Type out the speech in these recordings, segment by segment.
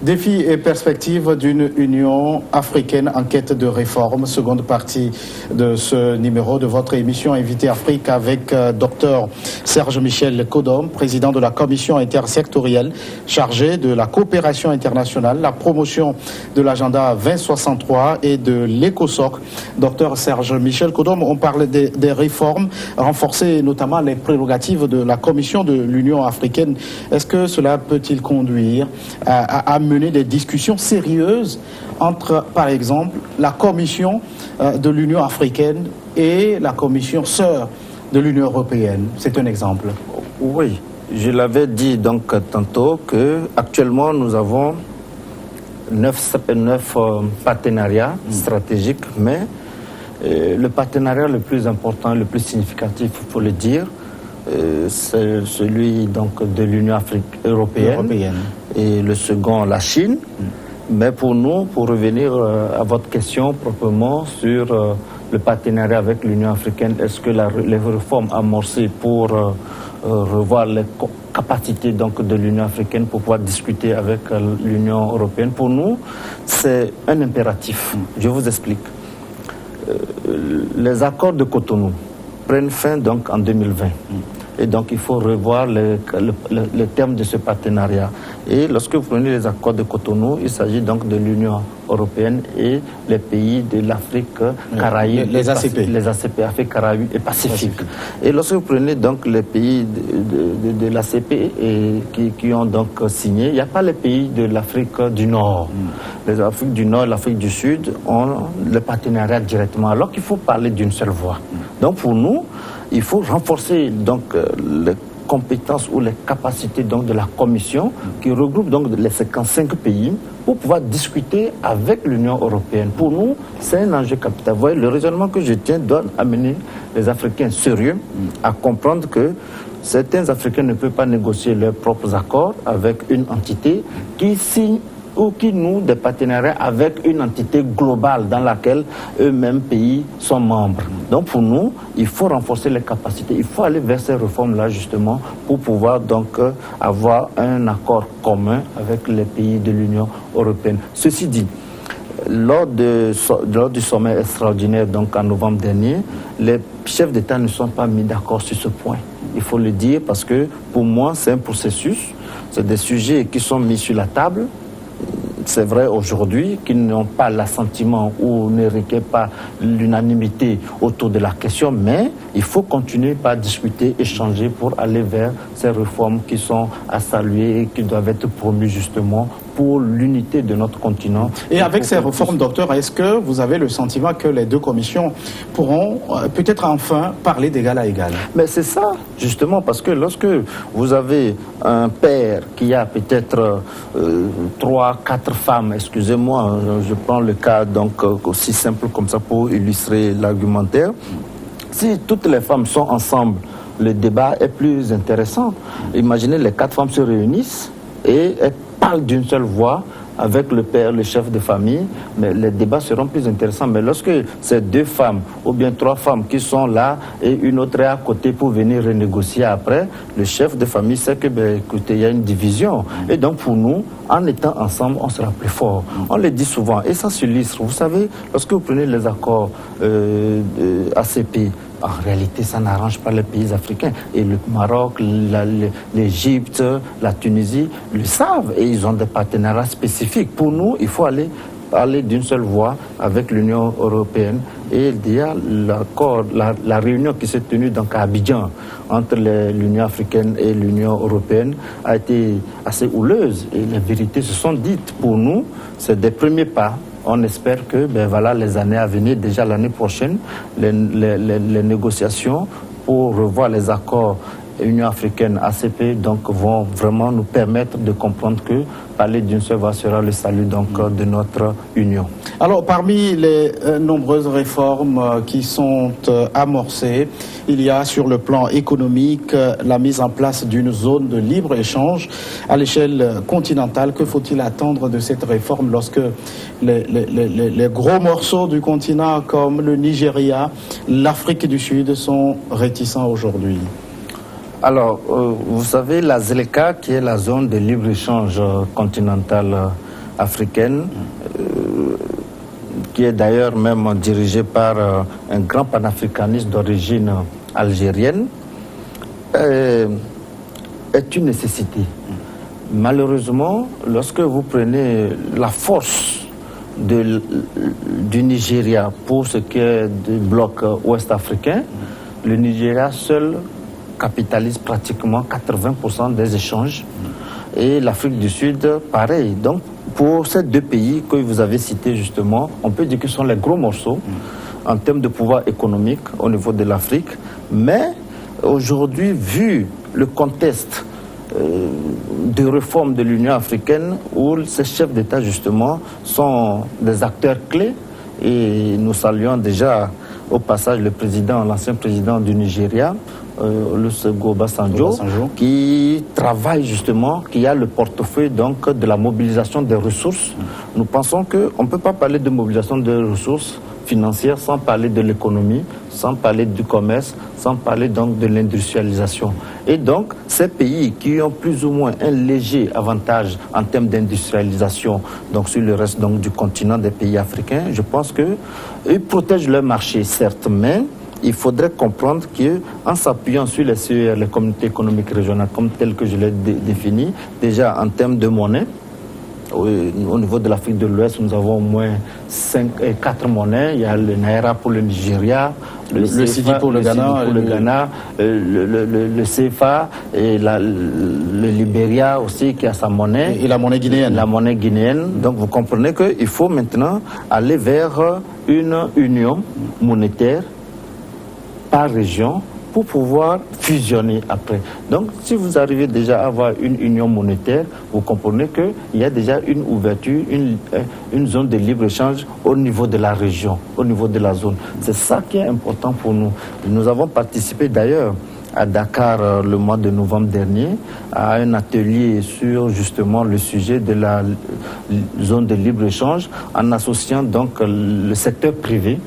Défis et perspectives d'une Union africaine en quête de réforme, seconde partie de ce numéro de votre émission Invité Afrique avec Dr Serge Michel Kodom, président de la commission intersectorielle chargée de la coopération internationale, la promotion de l'agenda 2063 et de l'ECOSOC. Dr Serge Michel Kodom, on parle des réformes, renforcer notamment les prérogatives de la commission de l'Union africaine. Est-ce que cela peut-il conduire à mener des discussions sérieuses entre, par exemple, la commission de l'Union africaine et la commission sœur de l'Union européenne? C'est un exemple. Oui, je l'avais dit donc tantôt que actuellement nous avons 9 partenariats stratégiques, mais le partenariat le plus important, le plus significatif, il faut le dire, c'est celui donc de l'Union européenne et le second la Chine. Mais pour nous, pour revenir à votre question proprement sur le partenariat avec l'Union africaine, est-ce que les réformes amorcées pour revoir les capacités donc de l'Union africaine pour pouvoir discuter avec l'Union européenne, pour nous, c'est un impératif. Je vous explique. Les accords de Cotonou prennent fin donc en 2020. Et donc, il faut revoir le terme de ce partenariat. Et lorsque vous prenez les accords de Cotonou, il s'agit donc de l'Union européenne et les pays de l'Afrique, Caraïbes, les ACP. Les ACP, Afrique, Caraïbes et Pacifique. Et lorsque vous prenez donc les pays de l'ACP qui ont donc signé, il n'y a pas les pays de l'Afrique du Nord. Les Afriques du Nord et l'Afrique du Sud ont le partenariat directement, alors qu'il faut parler d'une seule voix. Donc, pour nous, il faut renforcer donc les compétences ou les capacités donc de la Commission qui regroupe donc les 55 pays pour pouvoir discuter avec l'Union européenne. Pour nous, c'est un enjeu capital. Vous voyez, le raisonnement que je tiens doit amener les Africains sérieux à comprendre que certains Africains ne peuvent pas négocier leurs propres accords avec une entité qui signe ou qui noue des partenariats avec une entité globale dans laquelle eux-mêmes pays sont membres. Donc pour nous, il faut renforcer les capacités, il faut aller vers ces réformes-là justement pour pouvoir donc avoir un accord commun avec les pays de l'Union européenne. Ceci dit, lors du sommet extraordinaire donc en novembre dernier, les chefs d'État ne sont pas mis d'accord sur ce point. Il faut le dire parce que pour moi, c'est un processus, c'est des sujets qui sont mis sur la table. C'est vrai aujourd'hui qu'ils n'ont pas l'assentiment ou ne requièrent pas l'unanimité autour de la question, mais il faut continuer par discuter, échanger pour aller vers ces réformes qui sont à saluer et qui doivent être promues justement pour l'unité de notre continent. Et avec ces réformes, docteur, est-ce que vous avez le sentiment que les deux commissions pourront peut-être enfin parler d'égal à égal? Mais c'est ça, justement, parce que lorsque vous avez un père qui a peut-être 3, 4 femmes, excusez-moi, je prends le cas donc aussi simple comme ça pour illustrer l'argumentaire. Si toutes les femmes sont ensemble, le débat est plus intéressant. Imaginez les 4 femmes se réunissent et elles parlent d'une seule voix avec le père, le chef de famille, mais les débats seront plus intéressants. Mais lorsque ces 2 femmes ou bien 3 femmes qui sont là et une autre est à côté pour venir renégocier après, le chef de famille sait que, écoutez, il y a une division. Et donc pour nous, en étant ensemble, on sera plus fort. On le dit souvent et ça s'illustre. Vous savez, lorsque vous prenez les accords ACP, en réalité, ça n'arrange pas les pays africains. Et le Maroc, l'Égypte, la Tunisie le savent et ils ont des partenariats spécifiques. Pour nous, il faut aller parler d'une seule voix avec l'Union européenne. Et il y a l'accord, la réunion qui s'est tenue donc à Abidjan entre l'Union africaine et l'Union européenne a été assez houleuse. Et les vérités se sont dites. Pour nous, c'est des premiers pas. On espère que voilà, les années à venir, déjà l'année prochaine, les négociations pour revoir les accords Union africaine, ACP, donc vont vraiment nous permettre de comprendre que parler d'une seule voix sera le salut donc de notre union. Alors, parmi les nombreuses réformes qui sont amorcées, il y a sur le plan économique la mise en place d'une zone de libre-échange à l'échelle continentale. Que faut-il attendre de cette réforme lorsque les gros morceaux du continent comme le Nigeria, l'Afrique du Sud sont réticents aujourd'hui? Alors, vous savez, la ZLECA, qui est la zone de libre-échange continentale africaine, qui est d'ailleurs même dirigée par un grand panafricaniste d'origine algérienne, est une nécessité. Malheureusement, lorsque vous prenez la force du Nigeria pour ce qui est du bloc ouest-africain, le Nigeria seul capitalise pratiquement 80% des échanges et l'Afrique du Sud, pareil. Donc, pour ces deux pays que vous avez cités justement, on peut dire que ce sont les gros morceaux en termes de pouvoir économique au niveau de l'Afrique. Mais aujourd'hui, vu le contexte de réforme de l'Union africaine, où ces chefs d'État justement sont des acteurs clés, et nous saluons déjà au passage le président, l'ancien président du Nigeria, Olusegun Obasanjo, qui travaille justement, qui a le portefeuille donc de la mobilisation des ressources. Nous pensons qu'on ne peut pas parler de mobilisation des ressources financières sans parler de l'économie, sans parler du commerce, sans parler donc de l'industrialisation. Et donc, ces pays qui ont plus ou moins un léger avantage en termes d'industrialisation, donc sur le reste donc, du continent des pays africains, je pense qu'ils protègent leur marché, certes, mais il faudrait comprendre qu'en s'appuyant sur les CER, les communautés économiques régionales, comme telles que je l'ai définies, déjà en termes de monnaie, au niveau de l'Afrique de l'Ouest, nous avons au moins 4 monnaies. Il y a le Naira pour le Nigeria, le CFA pour le Ghana, le CFA et le Libéria aussi qui a sa monnaie. Et la monnaie guinéenne. La monnaie guinéenne. Donc vous comprenez qu'il faut maintenant aller vers une union monétaire par région pour pouvoir fusionner après. Donc, si vous arrivez déjà à avoir une union monétaire, vous comprenez qu'il y a déjà une ouverture, une zone de libre-échange au niveau de la région, au niveau de la zone. C'est ça qui est important pour nous. Nous avons participé d'ailleurs à Dakar le mois de novembre dernier à un atelier sur justement le sujet de la zone de libre-échange en associant donc le secteur privé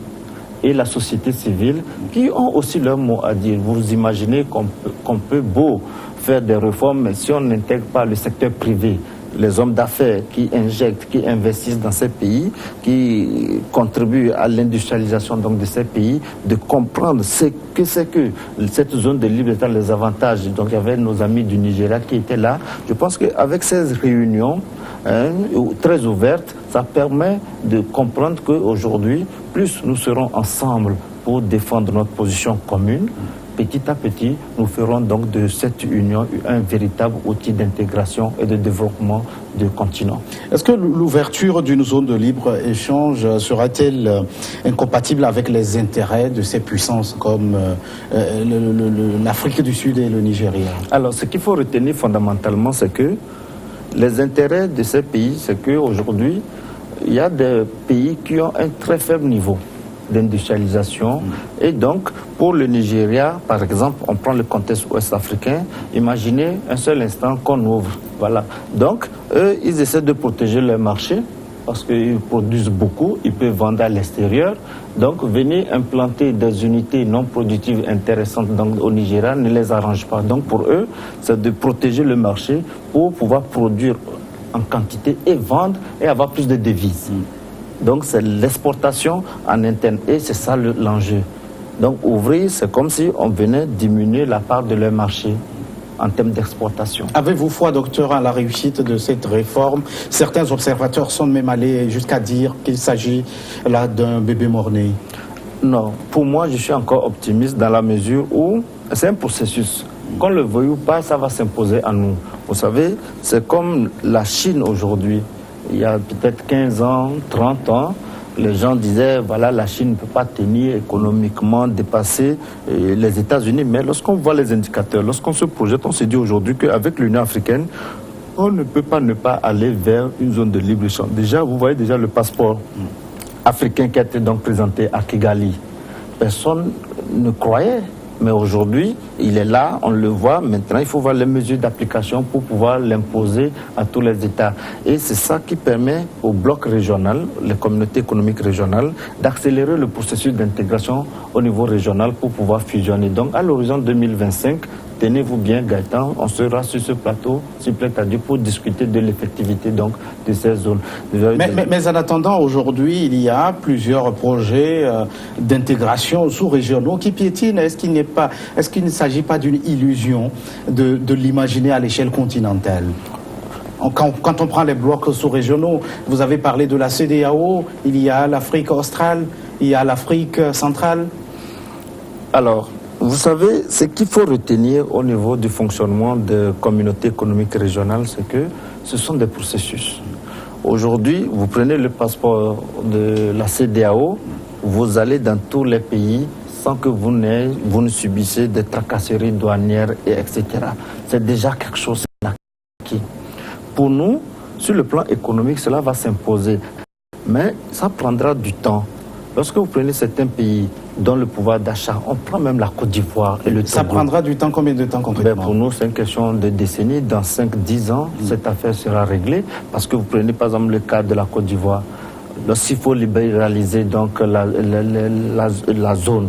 et la société civile qui ont aussi leur mot à dire. Vous imaginez qu'on peut beau faire des réformes, mais si on n'intègre pas le secteur privé, les hommes d'affaires qui injectent, qui investissent dans ces pays, qui contribuent à l'industrialisation donc de ces pays, de comprendre ce que c'est que cette zone de libre-échange, les avantages. Donc il y avait nos amis du Nigeria qui étaient là. Je pense qu'avec ces réunions très ouvertes, ça permet de comprendre qu'aujourd'hui, plus nous serons ensemble pour défendre notre position commune, petit à petit, nous ferons donc de cette union un véritable outil d'intégration et de développement du continent. Est-ce que l'ouverture d'une zone de libre-échange sera-t-elle incompatible avec les intérêts de ces puissances comme l'Afrique du Sud et le Nigeria? Alors, ce qu'il faut retenir fondamentalement, c'est que les intérêts de ces pays, c'est qu'aujourd'hui, il y a des pays qui ont un très faible niveau d'industrialisation. Et donc, pour le Nigeria, par exemple, on prend le contexte ouest-africain, imaginez un seul instant qu'on ouvre. Voilà. Donc, eux, ils essaient de protéger leur marché parce qu'ils produisent beaucoup, ils peuvent vendre à l'extérieur. Donc, venir implanter des unités non productives intéressantes au Nigeria ne les arrange pas. Donc, pour eux, c'est de protéger le marché pour pouvoir produire en quantité et vendre et avoir plus de devises. Donc c'est l'exportation en interne et c'est ça l'enjeu. Donc ouvrir, c'est comme si on venait diminuer la part de leur marché en termes d'exportation. Avez-vous foi, docteur, à la réussite de cette réforme? Certains observateurs sont même allés jusqu'à dire qu'il s'agit là d'un bébé mort-né. Non, pour moi je suis encore optimiste dans la mesure où c'est un processus. Qu'on le veuille ou pas, ça va s'imposer à nous. Vous savez, c'est comme la Chine aujourd'hui. Il y a peut-être 15 ans, 30 ans, les gens disaient, voilà, la Chine ne peut pas tenir économiquement, dépasser les États-Unis. Mais lorsqu'on voit les indicateurs, lorsqu'on se projette, on se dit aujourd'hui qu'avec l'Union africaine, on ne peut pas ne pas aller vers une zone de libre-échange. Déjà, vous voyez déjà le passeport africain qui a été donc présenté à Kigali. Personne ne croyait. Mais aujourd'hui, il est là, on le voit. Maintenant, il faut voir les mesures d'application pour pouvoir l'imposer à tous les États. Et c'est ça qui permet au bloc régional, les communautés économiques régionales, d'accélérer le processus d'intégration au niveau régional pour pouvoir fusionner. Donc, à l'horizon 2025, tenez-vous bien, Gaëtan, on sera sur ce plateau, s'il plaît, pour discuter de l'effectivité donc de ces zones. Mais en attendant, aujourd'hui, il y a plusieurs projets d'intégration sous-régionaux qui piétinent. Est-ce qu'il ne s'agit pas d'une illusion de l'imaginer à l'échelle continentale? Quand on prend les blocs sous-régionaux, vous avez parlé de la CEDEAO, il y a l'Afrique australe, il y a l'Afrique centrale. Alors, vous savez, ce qu'il faut retenir au niveau du fonctionnement de communautés économiques régionales, c'est que ce sont des processus. Aujourd'hui, vous prenez le passeport de la CEDEAO, vous allez dans tous les pays sans que vous ne subissez des tracasseries douanières, etc. C'est déjà quelque chose d'acquis. Pour nous, sur le plan économique, cela va s'imposer. Mais ça prendra du temps. Lorsque vous prenez certains pays dont le pouvoir d'achat, on prend même la Côte d'Ivoire et le Togo. Ça prendra du temps, combien de temps concrètement? Pour nous, c'est une question de décennies. Dans 5-10 ans, cette affaire sera réglée. Parce que vous prenez par exemple le cas de la Côte d'Ivoire. Lorsqu'il faut libéraliser donc, la zone,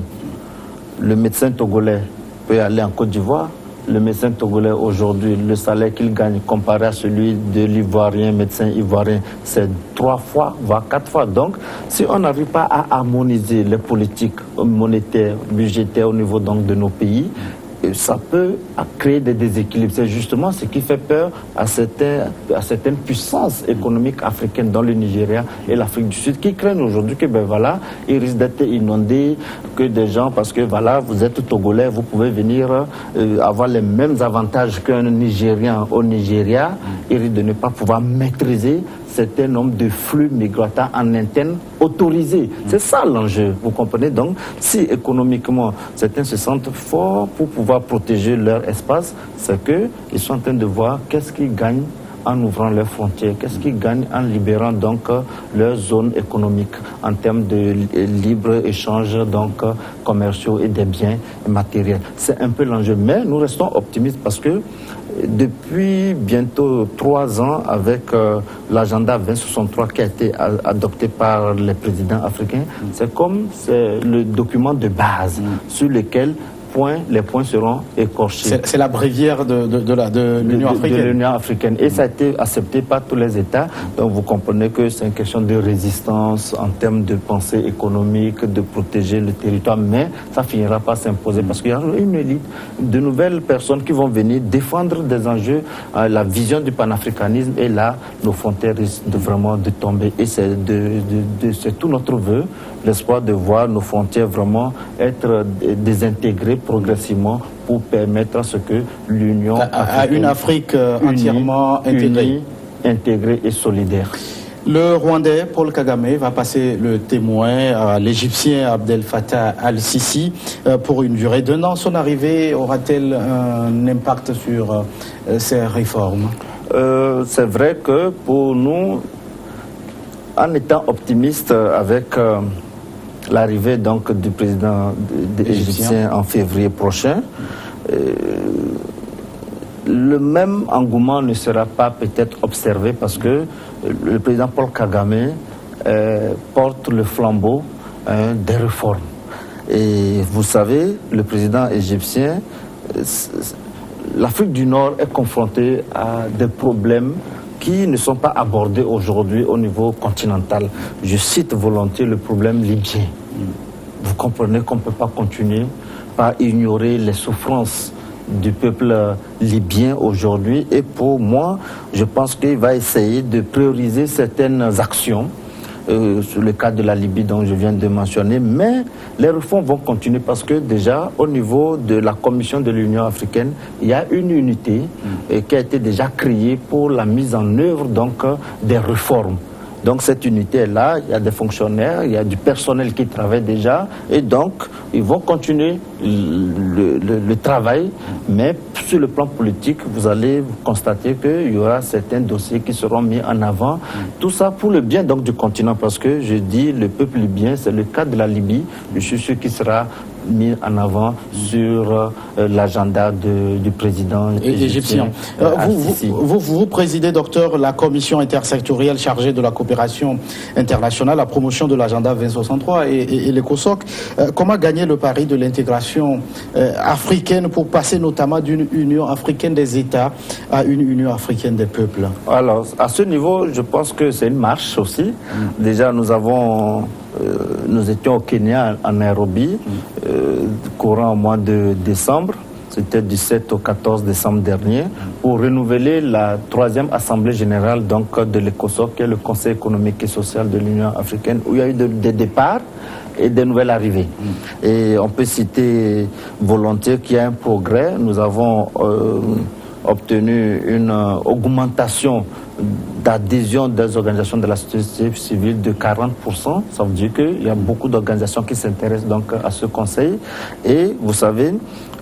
le médecin togolais peut aller en Côte d'Ivoire. Le médecin togolais aujourd'hui, le salaire qu'il gagne comparé à celui de l'ivoirien, médecin ivoirien, c'est 3 fois, voire 4 fois. Donc, si on n'arrive pas à harmoniser les politiques monétaires, budgétaires au niveau donc, de nos pays, ça peut créer des déséquilibres. C'est justement ce qui fait peur à certaines puissances économiques africaines, dans le Nigeria et l'Afrique du Sud, qui craignent aujourd'hui que, ils risquent d'être inondés, que des gens, parce que vous êtes Togolais, vous pouvez venir avoir les mêmes avantages qu'un Nigérien au Nigeria, ils risquent de ne pas pouvoir maîtriser certain nombre de flux migratoires en interne autorisés. C'est ça l'enjeu, vous comprenez? Donc, si économiquement, certains se sentent forts pour pouvoir protéger leur espace, c'est qu'ils sont en train de voir qu'est-ce qu'ils gagnent en ouvrant leurs frontières, qu'est-ce qu'ils gagnent en libérant donc leurs zones économiques en termes de libre échange donc commerciaux et des biens matériels. C'est un peu l'enjeu, mais nous restons optimistes parce que depuis bientôt 3 ans, avec l'agenda 2063 qui a été adopté par les présidents africains, c'est comme le document de base sur lequel les points seront écorchés. C'est la bréviaire de l'Union africaine. De l'Union africaine. Et ça a été accepté par tous les États. Donc vous comprenez que c'est une question de résistance en termes de pensée économique, de protéger le territoire. Mais ça finira par s'imposer parce qu'il y a une élite de nouvelles personnes qui vont venir défendre des enjeux, la vision du panafricanisme. Et là, nos frontières risquent vraiment de tomber. Et c'est tout notre vœu, l'espoir de voir nos frontières vraiment être désintégrées progressivement pour permettre à ce que l'Union à une Afrique entièrement intégrée et solidaire. Le Rwandais Paul Kagame va passer le témoin à l'Égyptien Abdel Fattah al-Sisi pour une durée d'1 an. Son arrivée aura-t-elle un impact sur ces réformes? C'est vrai que pour nous, en étant optimiste avec l'arrivée donc du président égyptien en février prochain, le même engouement ne sera pas peut-être observé parce que le président Paul Kagame porte le flambeau des réformes. Et vous savez, le président égyptien, l'Afrique du Nord est confrontée à des problèmes qui ne sont pas abordés aujourd'hui au niveau continental. Je cite volontiers le problème libyen. Vous comprenez qu'on ne peut pas continuer à ignorer les souffrances du peuple libyen aujourd'hui. Et pour moi, je pense qu'il va essayer de prioriser certaines actions sur le cas de la Libye dont je viens de mentionner, mais les réformes vont continuer parce que déjà au niveau de la Commission de l'Union africaine, il y a une unité qui a été déjà créée pour la mise en œuvre donc des réformes. Donc cette unité est là, il y a des fonctionnaires, il y a du personnel qui travaille déjà, et donc ils vont continuer le travail, mais sur le plan politique, vous allez constater qu'il y aura certains dossiers qui seront mis en avant. Tout ça pour le bien donc du continent, parce que je dis le peuple libyen, c'est le cas de la Libye, je suis sûr qu'il sera mis en avant sur l'agenda du président égyptien. Vous présidez, docteur, la commission intersectorielle chargée de la coopération internationale, la promotion de l'agenda 2063 et l'ECOSOC. Comment gagner le pari de l'intégration africaine pour passer notamment d'une Union africaine des États à une Union africaine des peuples? Alors, à ce niveau, je pense que c'est une marche aussi. Déjà, nous étions au Kenya, à Nairobi, courant au mois de décembre. C'était du 7 au 14 décembre dernier, pour renouveler la 3e Assemblée générale donc, de l'ECOSOC, qui est le Conseil économique et social de l'Union africaine, où il y a eu des départs et des nouvelles arrivées. Et on peut citer volontiers qu'il y a un progrès. Nous avons obtenu une augmentation d'adhésion des organisations de la société civile de 40%. Ça veut dire qu'il y a beaucoup d'organisations qui s'intéressent donc à ce conseil. Et vous savez,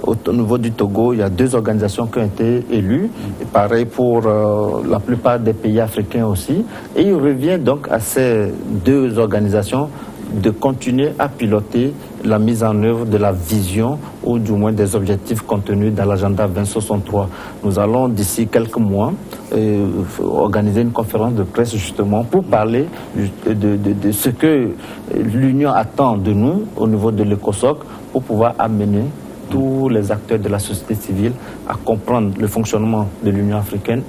au niveau du Togo, il y a 2 organisations qui ont été élues. Et pareil pour la plupart des pays africains aussi. Et il revient donc à ces 2 organisations de continuer à piloter la mise en œuvre de la vision ou du moins des objectifs contenus dans l'agenda 2063. Nous allons d'ici quelques mois organiser une conférence de presse justement pour parler de ce que l'Union attend de nous au niveau de l'ECOSOC pour pouvoir amener tous les acteurs de la société civile à comprendre le fonctionnement de l'Union africaine,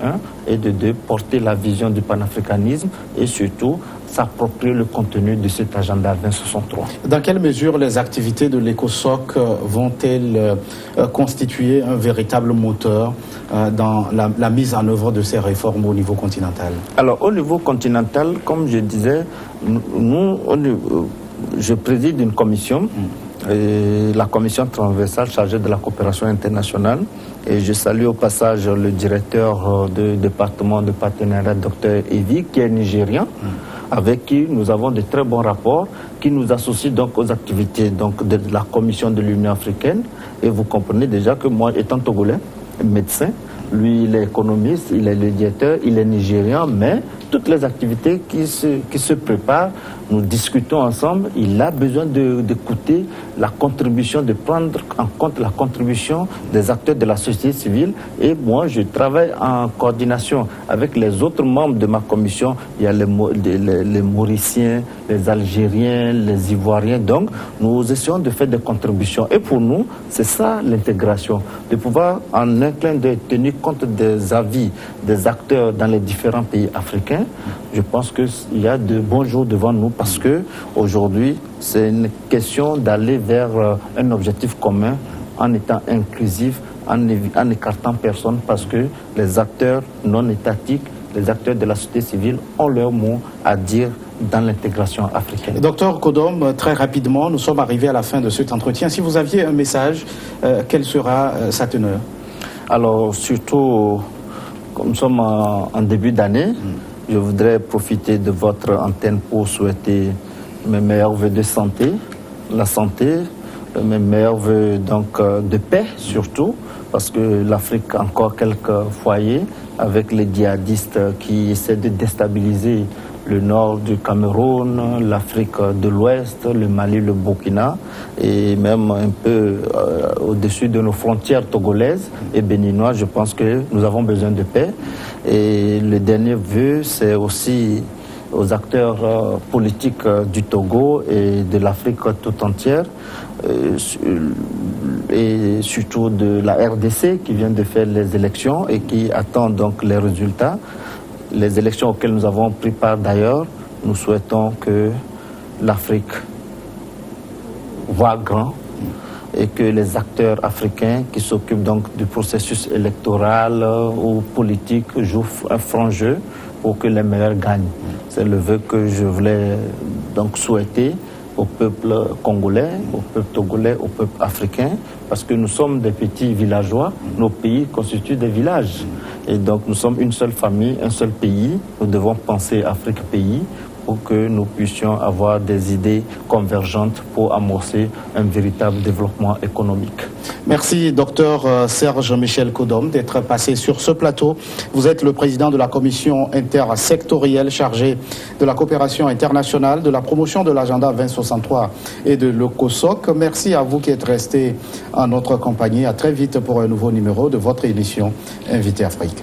et de 2, porter la vision du panafricanisme et surtout s'approprier le contenu de cet agenda 2063. Dans quelle mesure les activités de l'ECOSOC vont-elles constituer un véritable moteur dans la mise en œuvre de ces réformes au niveau continental? Alors, au niveau continental, comme je disais, je préside une commission, la commission transversale chargée de la coopération internationale, et je salue au passage le directeur du département de partenariat, Dr Evi, qui est nigérien, avec qui nous avons de très bons rapports, qui nous associent donc aux activités donc, de la commission de l'Union africaine. Et vous comprenez déjà que moi, étant togolais, médecin, lui il est économiste, il est médiateur, il est nigérian, mais toutes les activités qui se préparent, nous discutons ensemble. Il a besoin d'écouter la contribution, de prendre en compte la contribution des acteurs de la société civile. Et moi, je travaille en coordination avec les autres membres de ma commission. Il y a les Mauriciens, les Algériens, les Ivoiriens. Donc, nous essayons de faire des contributions. Et pour nous, c'est ça l'intégration, de pouvoir en un clin d'œil tenir compte des avis des acteurs dans les différents pays africains. Je pense qu'il y a de bons jours devant nous parce que aujourd'hui, c'est une question d'aller vers un objectif commun en étant inclusif, en écartant personne, parce que les acteurs non étatiques, les acteurs de la société civile ont leur mot à dire dans l'intégration africaine. Docteur Kodom, très rapidement, nous sommes arrivés à la fin de cet entretien. Si vous aviez un message, quelle sera sa teneur? Alors, surtout, comme nous sommes en début d'année, je voudrais profiter de votre antenne pour souhaiter mes meilleurs vœux de santé, la santé, mes meilleurs vœux donc, de paix surtout, parce que l'Afrique a encore quelques foyers avec les djihadistes qui essaient de déstabiliser le nord du Cameroun, l'Afrique de l'Ouest, le Mali, le Burkina, et même un peu au-dessus de nos frontières togolaises et béninoises. Je pense que nous avons besoin de paix. Et le dernier vœu, c'est aussi aux acteurs politiques du Togo et de l'Afrique tout entière, et surtout de la RDC qui vient de faire les élections et qui attend donc les résultats. Les élections auxquelles nous avons pris part d'ailleurs, nous souhaitons que l'Afrique voit grand et que les acteurs africains qui s'occupent donc du processus électoral ou politique jouent un franc jeu pour que les meilleurs gagnent. C'est le vœu que je voulais donc souhaiter au peuple congolais, au peuple togolais, au peuple africain, parce que nous sommes des petits villageois, nos pays constituent des villages. Et donc nous sommes une seule famille, un seul pays. Nous devons penser Afrique pays pour que nous puissions avoir des idées convergentes pour amorcer un véritable développement économique. Merci, docteur Serge Michel Kodom, d'être passé sur ce plateau. Vous êtes le président de la commission intersectorielle chargée de la coopération internationale, de la promotion de l'agenda 2063 et de l'ECOSOC. Merci à vous qui êtes restés en notre compagnie. À très vite pour un nouveau numéro de votre émission Invité Afrique.